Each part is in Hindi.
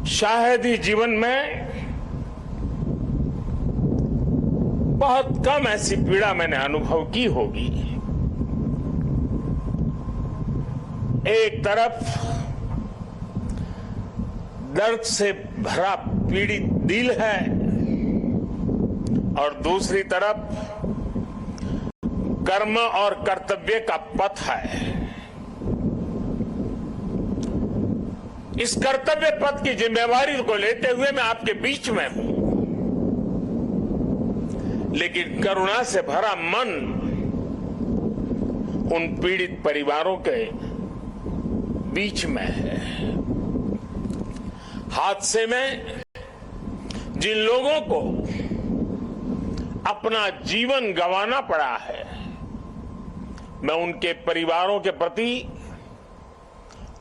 शायद ही जीवन में बहुत कम ऐसी पीड़ा मैंने अनुभव की होगी। एक तरफ दर्द से भरा पीड़ित दिल है और दूसरी तरफ कर्म और कर्तव्य का पथ है। इस कर्तव्य पथ की जिम्मेवारी को लेते हुए मैं आपके बीच में हूं, लेकिन करुणा से भरा मन उन पीड़ित परिवारों के बीच में है। हादसे में जिन लोगों को अपना जीवन गंवाना पड़ा है, मैं उनके परिवारों के प्रति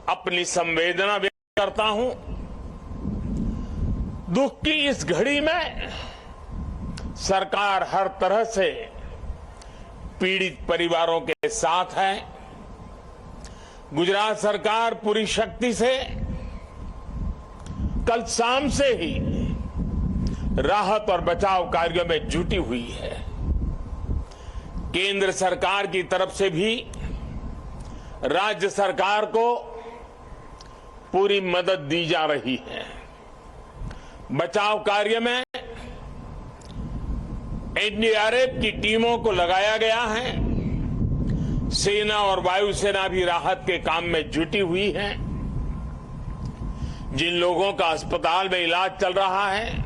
अपनी संवेदना व्यक्त करता हूं। दुख की इस घड़ी में सरकार हर तरह से पीड़ित परिवारों के साथ है। गुजरात सरकार पूरी शक्ति से कल शाम से ही राहत और बचाव कार्यों में जुटी हुई है। केंद्र सरकार की तरफ से भी राज्य सरकार को पूरी मदद दी जा रही है। बचाव कार्य में एनडीआरएफ की टीमों को लगाया गया है। सेना और वायुसेना भी राहत के काम में जुटी हुई है। जिन लोगों का अस्पताल में इलाज चल रहा है,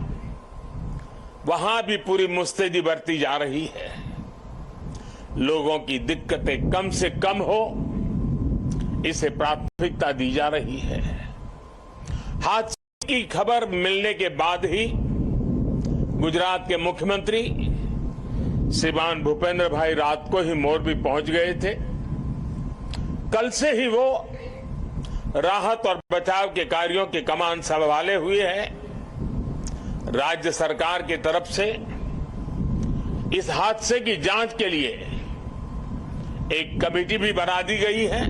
वहां भी पूरी मुस्तैदी बरती जा रही है। लोगों की दिक्कतें कम से कम हो, इसे प्राथमिकता दी जा रही है। हादसे की खबर मिलने के बाद ही गुजरात के मुख्यमंत्री श्रीमान भूपेंद्र भाई रात को ही मोरबी पहुंच गए थे। कल से ही वो राहत और बचाव के कार्यों की कमान संभाले हुए हैं। राज्य सरकार की तरफ से इस हादसे की जांच के लिए एक कमेटी भी बना दी गई है।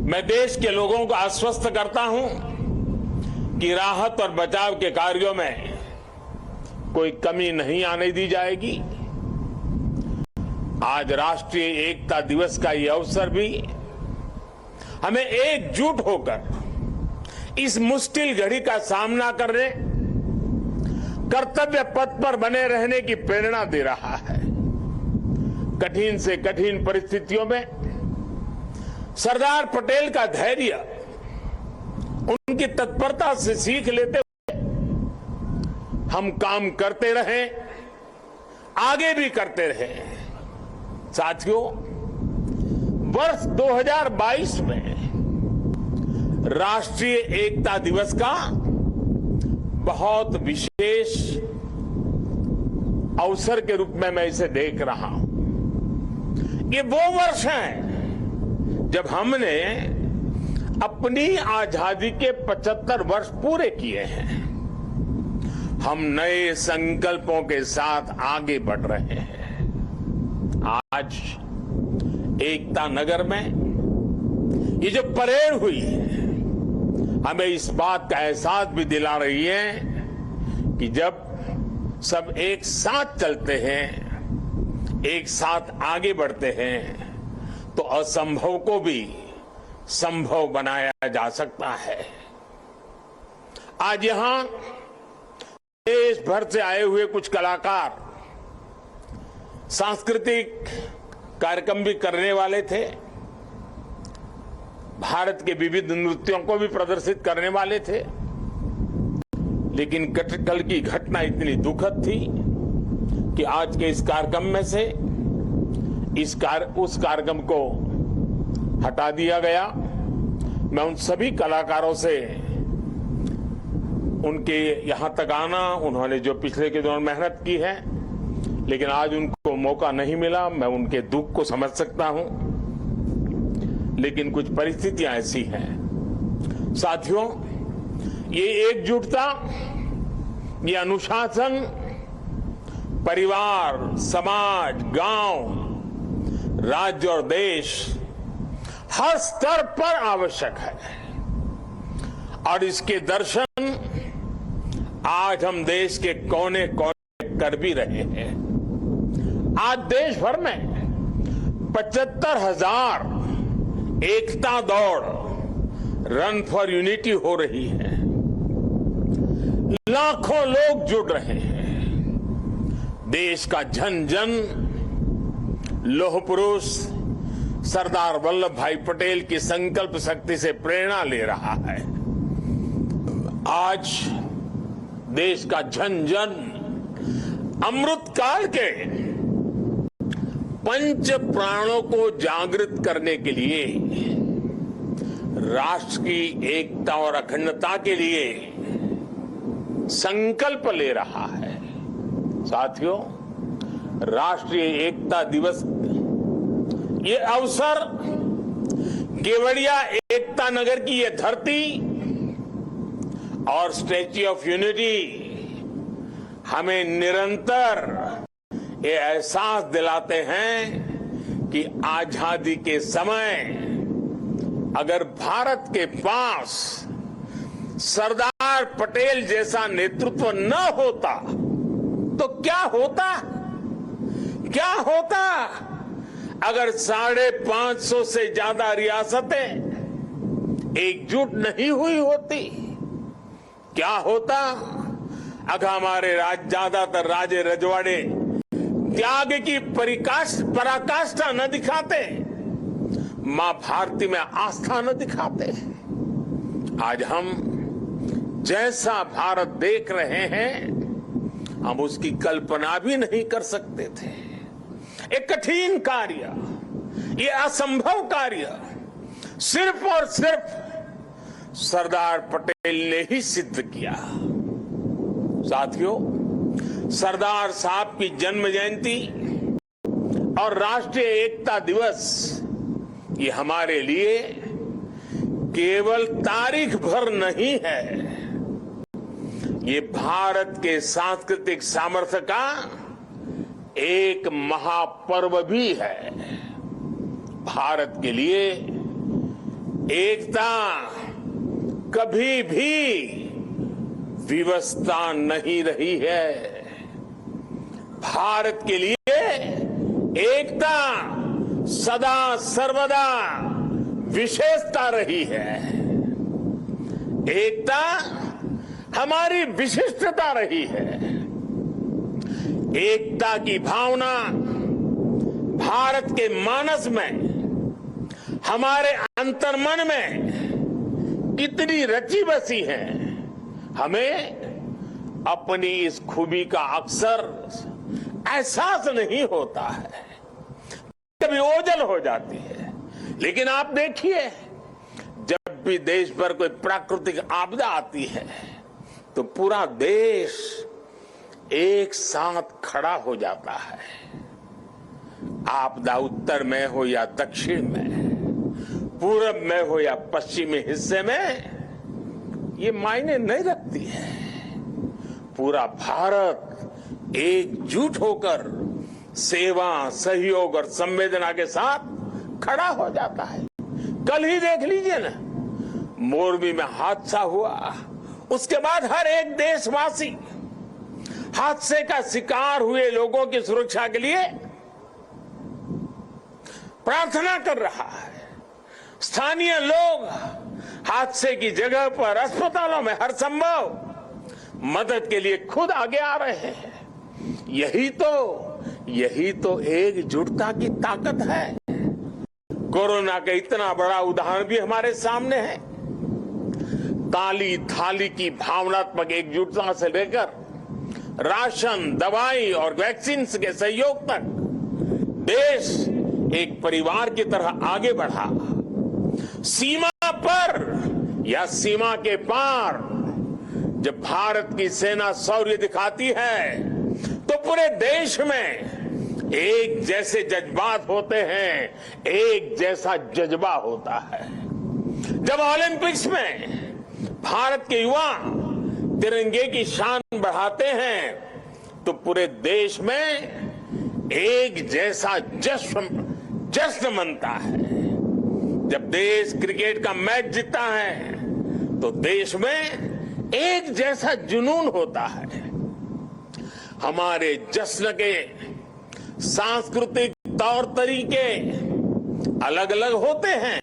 मैं देश के लोगों को आश्वस्त करता हूं कि राहत और बचाव के कार्यों में कोई कमी नहीं आने दी जाएगी। आज राष्ट्रीय एकता दिवस का ये अवसर भी हमें एकजुट होकर इस मुश्किल घड़ी का सामना करने, कर्तव्य पथ पर बने रहने की प्रेरणा दे रहा है। कठिन से कठिन परिस्थितियों में सरदार पटेल का धैर्य, उनकी तत्परता से सीख लेते हुए हम काम करते रहे, आगे भी करते रहे। साथियों, वर्ष 2022 में राष्ट्रीय एकता दिवस का बहुत विशेष अवसर के रूप में मैं इसे देख रहा हूं। ये वो वर्ष है जब हमने अपनी आजादी के 75 वर्ष पूरे किए हैं। हम नए संकल्पों के साथ आगे बढ़ रहे हैं। आज एकता नगर में ये जो परेड हुई है, हमें इस बात का एहसास भी दिला रही है कि जब सब एक साथ चलते हैं, एक साथ आगे बढ़ते हैं, तो असंभव को भी संभव बनाया जा सकता है। आज यहां देश भर से आए हुए कुछ कलाकार सांस्कृतिक कार्यक्रम भी करने वाले थे। भारत के विविध नृत्यों को भी प्रदर्शित करने वाले थे, लेकिन कल की घटना इतनी दुखद थी कि आज के इस कार्यक्रम में से उस कार्यक्रम को हटा दिया गया। मैं उन सभी कलाकारों से उनके यहां तक आना, उन्होंने जो पिछले के दौरान मेहनत की है, लेकिन आज उनको मौका नहीं मिला, मैं उनके दुख को समझ सकता हूं, लेकिन कुछ परिस्थितियां ऐसी हैं। साथियों, ये एकजुटता, ये अनुशासन परिवार, समाज, गांव, राज्य और देश हर स्तर पर आवश्यक है। और इसके दर्शन आज हम देश के कोने कोने कर भी रहे हैं। आज देश भर में 75,000 एकता दौड़ रन फॉर यूनिटी हो रही है। लाखों लोग जुड़ रहे हैं। देश का जन जन लौह पुरुष सरदार वल्लभ भाई पटेल की संकल्प शक्ति से प्रेरणा ले रहा है। आज देश का जन जन अमृत काल के पंच प्राणों को जागृत करने के लिए, राष्ट्र की एकता और अखंडता के लिए संकल्प ले रहा है। साथियों, राष्ट्रीय एकता दिवस ये अवसर केवड़िया एकता नगर की ये धरती और स्टैच्यू ऑफ यूनिटी हमें निरंतर ये एहसास दिलाते हैं कि आजादी के समय अगर भारत के पास सरदार पटेल जैसा नेतृत्व न होता तो क्या होता? क्या होता अगर 550 से ज्यादा रियासतें एकजुट नहीं हुई होती? क्या होता अगर हमारे ज्यादातर राजे रजवाड़े त्याग की पराकाष्ठा न दिखाते, मां भारती में आस्था न दिखाते? आज हम जैसा भारत देख रहे हैं, हम उसकी कल्पना भी नहीं कर सकते थे। एक कठिन कार्य, ये असंभव कार्य सिर्फ और सिर्फ सरदार पटेल ने ही सिद्ध किया। साथियों, सरदार साहब की जन्म जयंती और राष्ट्रीय एकता दिवस ये हमारे लिए केवल तारीख भर नहीं है, ये भारत के सांस्कृतिक सामर्थ्य का एक महापर्व भी है। भारत के लिए एकता कभी भी विवशता नहीं रही है। भारत के लिए एकता सदा सर्वदा विशेषता रही है। एकता हमारी विशिष्टता रही है। एकता की भावना भारत के मानस में, हमारे अंतर्मन में कितनी रची बसी है, हमें अपनी इस खूबी का अक्सर एहसास नहीं होता है। कभी ओझल हो जाती है। लेकिन आप देखिए, जब भी देश पर कोई प्राकृतिक आपदा आती है तो पूरा देश एक साथ खड़ा हो जाता है। आपदा उत्तर में हो या दक्षिण में, पूरब में हो या पश्चिमी हिस्से में, ये मायने नहीं रखती है। पूरा भारत एकजुट होकर सेवा, सहयोग और संवेदना के साथ खड़ा हो जाता है। कल ही देख लीजिए ना, मोरबी में हादसा हुआ, उसके बाद हर एक देशवासी हादसे का शिकार हुए लोगों की सुरक्षा के लिए प्रार्थना कर रहा है। स्थानीय लोग हादसे की जगह पर अस्पतालों में हर संभव मदद के लिए खुद आगे आ रहे हैं। यही तो एकजुटता की ताकत है। कोरोना का इतना बड़ा उदाहरण भी हमारे सामने है। काली थाली की भावनात्मक एकजुटता से लेकर राशन, दवाई और वैक्सीन के सहयोग तक देश एक परिवार की तरह आगे बढ़ा। सीमा पर या सीमा के पार जब भारत की सेना शौर्य दिखाती है तो पूरे देश में एक जैसे जज्बात होते हैं, एक जैसा जज्बा होता है। जब ओलंपिक्स में भारत के युवा तिरंगे की शान बढ़ाते हैं तो पूरे देश में एक जैसा जश्न मनता है। जब देश क्रिकेट का मैच जीतता है तो देश में एक जैसा जुनून होता है। हमारे जश्न के सांस्कृतिक तौर तरीके अलग अलग होते हैं,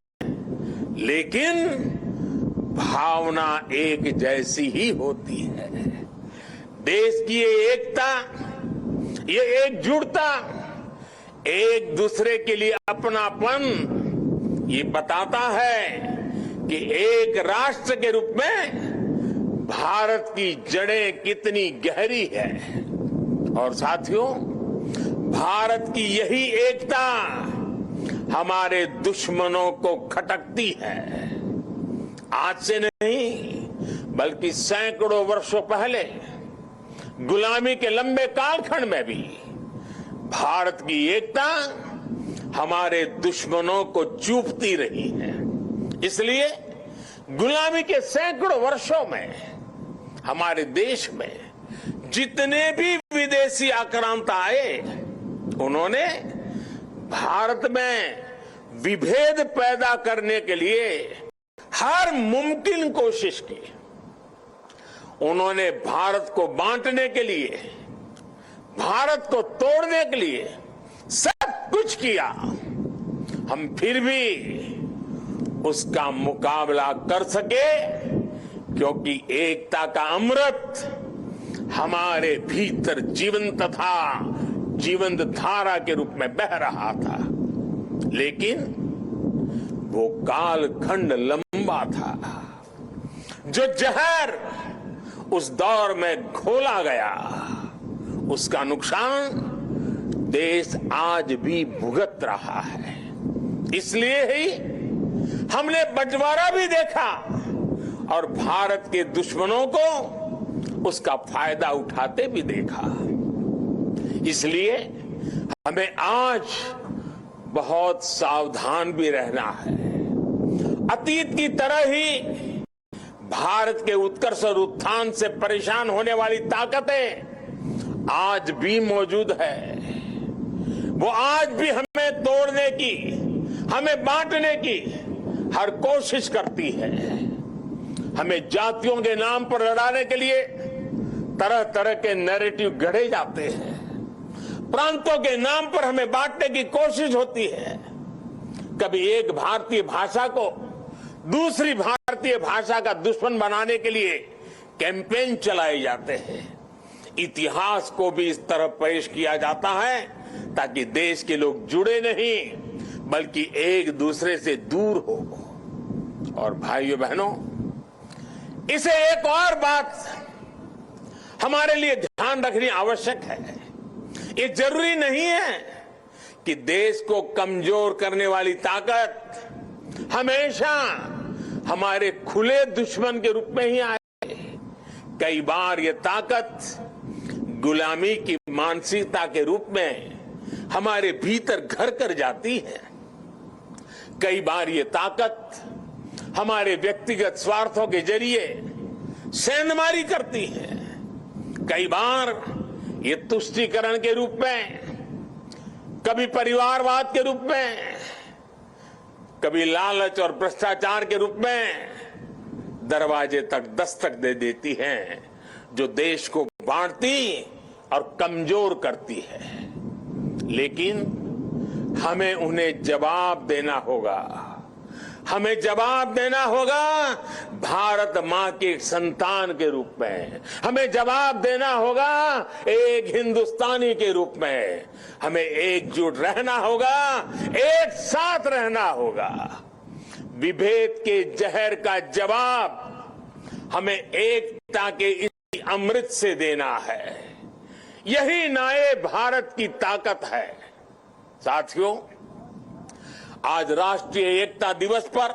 लेकिन भावना एक जैसी ही होती है। देश की ये एकता, ये एकजुटता, एक दूसरे के लिए अपनापन, ये बताता है कि एक राष्ट्र के रूप में भारत की जड़ें कितनी गहरी है। और साथियों, भारत की यही एकता हमारे दुश्मनों को खटकती है। आज से नहीं, बल्कि सैकड़ों वर्षों पहले गुलामी के लंबे कालखंड में भी भारत की एकता हमारे दुश्मनों को चूपती रही है। इसलिए गुलामी के सैकड़ों वर्षों में हमारे देश में जितने भी विदेशी आक्रांता आए, उन्होंने भारत में विभेद पैदा करने के लिए हर मुमकिन कोशिश की। उन्होंने भारत को बांटने के लिए, भारत को तोड़ने के लिए सब कुछ किया। हम फिर भी उसका मुकाबला कर सके, क्योंकि एकता का अमृत हमारे भीतर जीवंत था, जीवंत धारा के रूप में बह रहा था। लेकिन वो कालखंड लंबा था। जो जहर उस दौर में घोला गया, उसका नुकसान देश आज भी भुगत रहा है। इसलिए ही हमने बंटवारा भी देखा और भारत के दुश्मनों को उसका फायदा उठाते भी देखा। इसलिए हमें आज बहुत सावधान भी रहना है। अतीत की तरह ही भारत के उत्कर्ष और उत्थान से परेशान होने वाली ताकतें आज भी मौजूद है। वो आज भी हमें तोड़ने की, हमें बांटने की हर कोशिश करती है। हमें जातियों के नाम पर लड़ाने के लिए तरह तरह के नैरेटिव गढ़े जाते हैं। प्रांतों के नाम पर हमें बांटने की कोशिश होती है। कभी एक भारतीय भाषा को दूसरी भारतीय भाषा का दुश्मन बनाने के लिए कैंपेन चलाए जाते हैं। इतिहास को भी इस तरह पेश किया जाता है ताकि देश के लोग जुड़े नहीं, बल्कि एक दूसरे से दूर हो। और भाइयों बहनों, इसे एक और बात हमारे लिए ध्यान रखनी आवश्यक है। ये जरूरी नहीं है कि देश को कमजोर करने वाली ताकत हमेशा हमारे खुले दुश्मन के रूप में ही आए। कई बार ये ताकत गुलामी की मानसिकता के रूप में हमारे भीतर घर कर जाती है। कई बार ये ताकत हमारे व्यक्तिगत स्वार्थों के जरिए सेंधमारी करती है। कई बार ये तुष्टीकरण के रूप में, कभी परिवारवाद के रूप में, कभी लालच और भ्रष्टाचार के रूप में दरवाजे तक दस्तक दे देती है, जो देश को बांटती और कमजोर करती है। लेकिन हमें उन्हें जवाब देना होगा। हमें जवाब देना होगा भारत मां के संतान के रूप में। हमें जवाब देना होगा एक हिंदुस्तानी के रूप में। हमें एकजुट रहना होगा, एक साथ रहना होगा। विभेद के जहर का जवाब हमें एकता के इस अमृत से देना है। यही नए भारत की ताकत है। साथियों, आज राष्ट्रीय एकता दिवस पर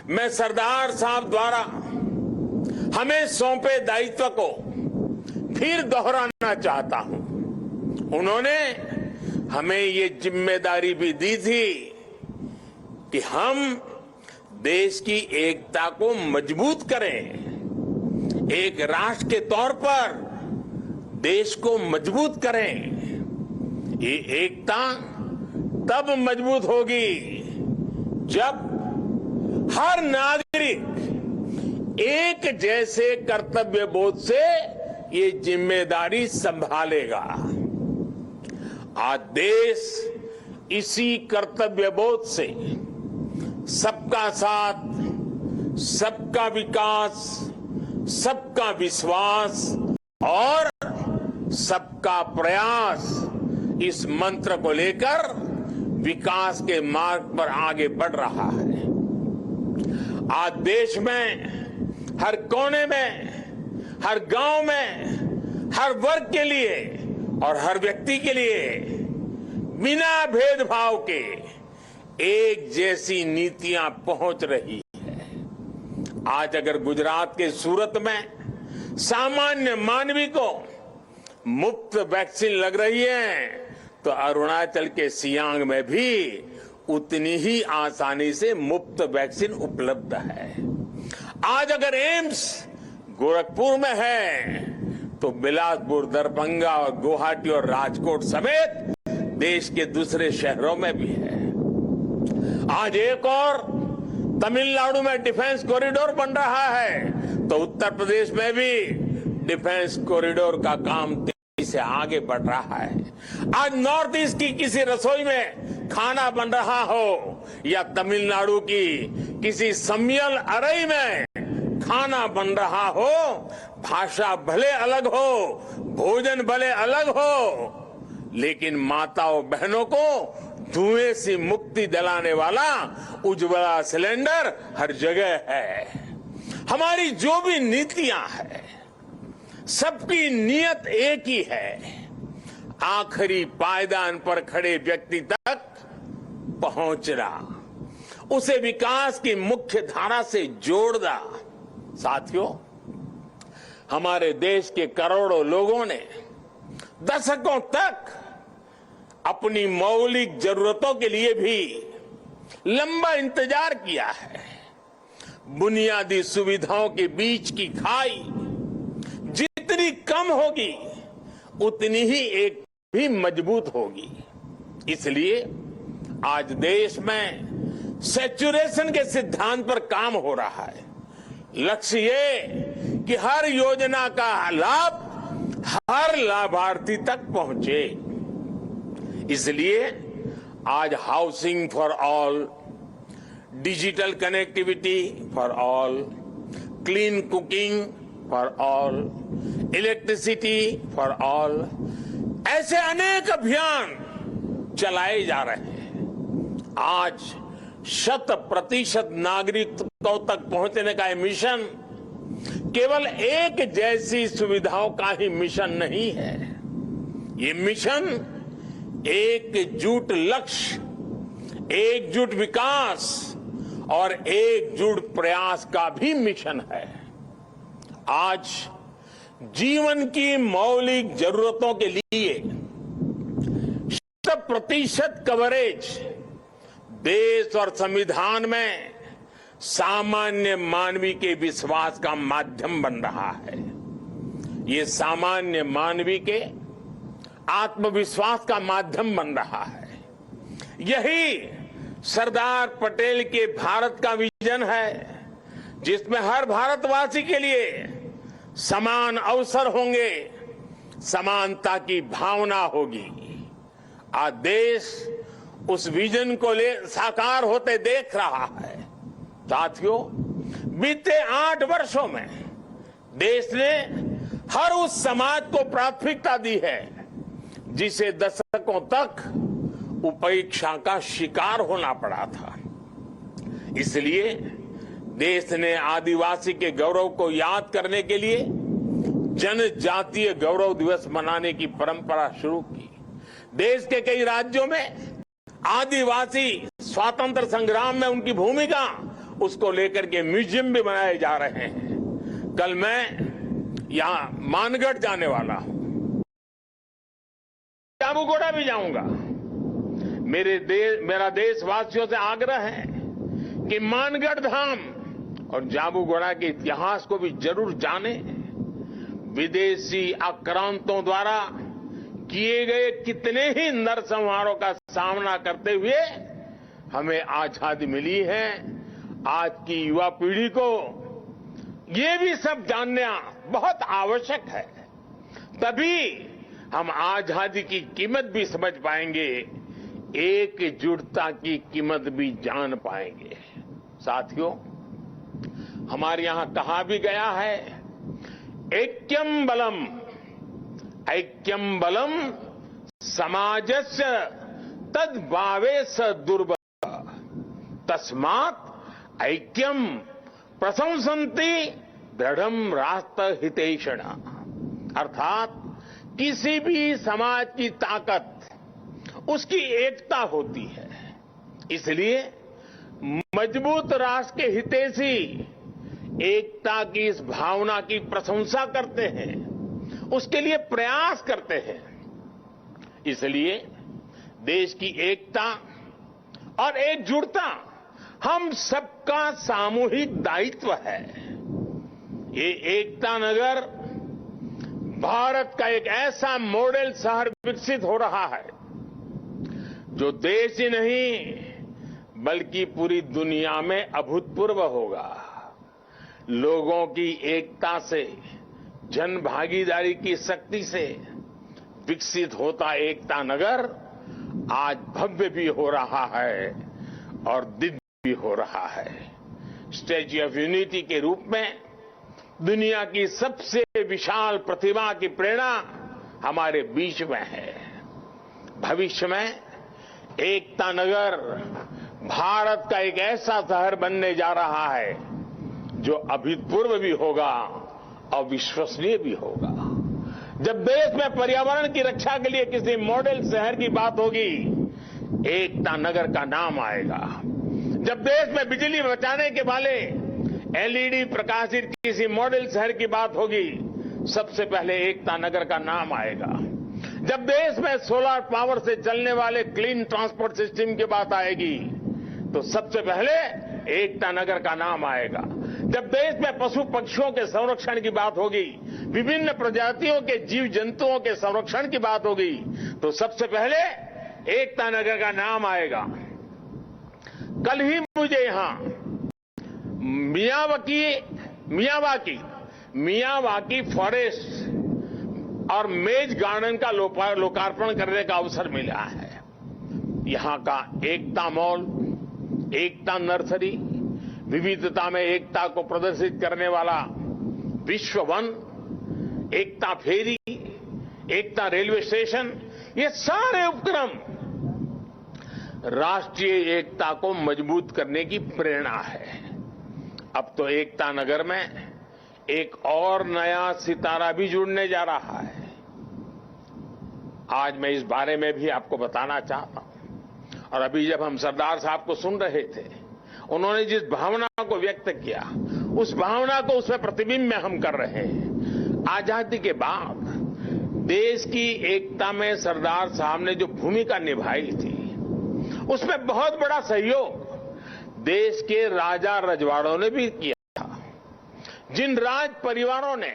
मैं सरदार साहब द्वारा हमें सौंपे दायित्व को फिर दोहराना चाहता हूं। उन्होंने हमें ये जिम्मेदारी भी दी थी कि हम देश की एकता को मजबूत करें, एक राष्ट्र के तौर पर देश को मजबूत करें। ये एकता तब मजबूत होगी जब हर नागरिक एक जैसे कर्तव्य बोध से ये जिम्मेदारी संभालेगा। आज देश इसी कर्तव्य बोध से सबका साथ, सबका विकास, सबका विश्वास और सबका प्रयास इस मंत्र को लेकर विकास के मार्ग पर आगे बढ़ रहा है। आज देश में हर कोने में, हर गांव में, हर वर्ग के लिए और हर व्यक्ति के लिए बिना भेदभाव के एक जैसी नीतियां पहुंच रही है। आज अगर गुजरात के सूरत में सामान्य मानवी को मुफ्त वैक्सीन लग रही है, तो अरुणाचल के सियांग में भी उतनी ही आसानी से मुफ्त वैक्सीन उपलब्ध है। आज अगर एम्स गोरखपुर में है, तो बिलासपुर, दरभंगा और गुवाहाटी और राजकोट समेत देश के दूसरे शहरों में भी है। आज एक और तमिलनाडु में डिफेंस कॉरिडोर बन रहा है, तो उत्तर प्रदेश में भी डिफेंस कॉरिडोर का काम तेजी से आगे बढ़ रहा है। आज नॉर्थ ईस्ट की किसी रसोई में खाना बन रहा हो या तमिलनाडु की किसी सम्मियल अरई में खाना बन रहा हो, भाषा भले अलग हो, भोजन भले अलग हो, लेकिन माताओं बहनों को धुएं से मुक्ति दिलाने वाला उज्ज्वला सिलेंडर हर जगह है। हमारी जो भी नीतियां हैं, सबकी नियत एक ही है, आखिरी पायदान पर खड़े व्यक्ति तक पहुंचना, उसे विकास की मुख्य धारा से जोड़ना। साथियों, हमारे देश के करोड़ों लोगों ने दशकों तक अपनी मौलिक जरूरतों के लिए भी लंबा इंतजार किया है। बुनियादी सुविधाओं के बीच की खाई जितनी कम होगी, उतनी ही एक भी मजबूत होगी। इसलिए आज देश में सैचुरेशन के सिद्धांत पर काम हो रहा है। लक्ष्य ये कि हर योजना का लाभ हर लाभार्थी तक पहुंचे। इसलिए आज housing for all, digital connectivity for all, clean cooking for all, electricity for all, ऐसे अनेक अभियान चलाए जा रहे हैं। आज 100% नागरिकों तक पहुंचने का ये मिशन केवल एक जैसी सुविधाओं का ही मिशन नहीं है। ये मिशन एकजुट लक्ष्य, एकजुट विकास और एकजुट प्रयास का भी मिशन है। आज जीवन की मौलिक जरूरतों के लिए 100% कवरेज देश और संविधान में सामान्य मानवी के विश्वास का माध्यम बन रहा है। ये सामान्य मानवी के आत्मविश्वास का माध्यम बन रहा है। यही सरदार पटेल के भारत का विजन है, जिसमें हर भारतवासी के लिए समान अवसर होंगे, समानता की भावना होगी। आज देश उस विजन को साकार होते देख रहा है। साथियों, बीते 8 वर्षों में देश ने हर उस समाज को प्राथमिकता दी है जिसे दशकों तक उपेक्षा का शिकार होना पड़ा था। इसलिए देश ने आदिवासी के गौरव को याद करने के लिए जनजातीय गौरव दिवस मनाने की परंपरा शुरू की। देश के कई राज्यों में आदिवासी स्वातंत्र संग्राम में उनकी भूमिका, उसको लेकर के म्यूजियम भी बनाए जा रहे हैं। कल मैं यहां मानगढ़ जाने वाला हूं, जाबूगोड़ा भी जाऊंगा। मेरा देशवासियों से आग्रह है कि मानगढ़ धाम और जाबूगोड़ा के इतिहास को भी जरूर जानें। विदेशी आक्रांतों द्वारा किए गए कितने ही नरसंहारों का सामना करते हुए हमें आजादी मिली है। आज की युवा पीढ़ी को ये भी सब जानना बहुत आवश्यक है। तभी हम आजादी की कीमत भी समझ पाएंगे, एकजुटता की कीमत भी जान पाएंगे। साथियों, हमारे यहां कहा भी गया है, ऐक्यम बलम समाजस्य तद्भावे स दुर्बल तस्मात् ऐक्यम प्रशंसन्ति दृढ़म राष्ट्र हितैषण। अर्थात किसी भी समाज की ताकत उसकी एकता होती है। इसलिए मजबूत राष्ट्र के हितैषी एकता की इस भावना की प्रशंसा करते हैं, उसके लिए प्रयास करते हैं। इसलिए देश की एकता और एकजुटता हम सबका सामूहिक दायित्व है। ये एकता नगर भारत का एक ऐसा मॉडल शहर विकसित हो रहा है जो देश ही नहीं बल्कि पूरी दुनिया में अभूतपूर्व होगा। लोगों की एकता से, जन भागीदारी की शक्ति से विकसित होता एकता नगर आज भव्य भी हो रहा है और दिव्य भी हो रहा है। स्टैच्यू ऑफ यूनिटी के रूप में दुनिया की सबसे विशाल प्रतिमा की प्रेरणा हमारे बीच में है। भविष्य में एकता नगर भारत का एक ऐसा शहर बनने जा रहा है जो अभूतपूर्व भी होगा और विश्वसनीय भी होगा। जब देश में पर्यावरण की रक्षा के लिए किसी मॉडल शहर की बात होगी, एकता नगर का नाम आएगा। जब देश में बिजली बचाने के वाले एलईडी प्रकाशित किसी मॉडल शहर की बात होगी, सबसे पहले एकता नगर का नाम आएगा। जब देश में सोलर पावर से चलने वाले क्लीन ट्रांसपोर्ट सिस्टम की बात आएगी, तो सबसे पहले एकता नगर का नाम आएगा। जब देश में पशु पक्षियों के संरक्षण की बात होगी, विभिन्न प्रजातियों के जीव जंतुओं के संरक्षण की बात होगी, तो सबसे पहले एकता नगर का नाम आएगा। कल ही मुझे यहां मियावाकी फॉरेस्ट और मेज गार्डन का लोकार्पण करने का अवसर मिला है। यहां का एकता मॉल, एकता नर्सरी, विविधता में एकता को प्रदर्शित करने वाला विश्व वन, एकता फेरी, एकता रेलवे स्टेशन, ये सारे उपक्रम राष्ट्रीय एकता को मजबूत करने की प्रेरणा है। अब तो एकता नगर में एक और नया सितारा भी जुड़ने जा रहा है। आज मैं इस बारे में भी आपको बताना चाहता हूं। और अभी जब हम सरदार साहब को सुन रहे थे, उन्होंने जिस भावना को व्यक्त किया, उस भावना को उसमें प्रतिबिंब में हम कर रहे हैं। आजादी के बाद देश की एकता में सरदार साहब ने जो भूमिका निभाई थी, उसमें बहुत बड़ा सहयोग देश के राजा रजवाड़ों ने भी किया था। जिन राज परिवारों ने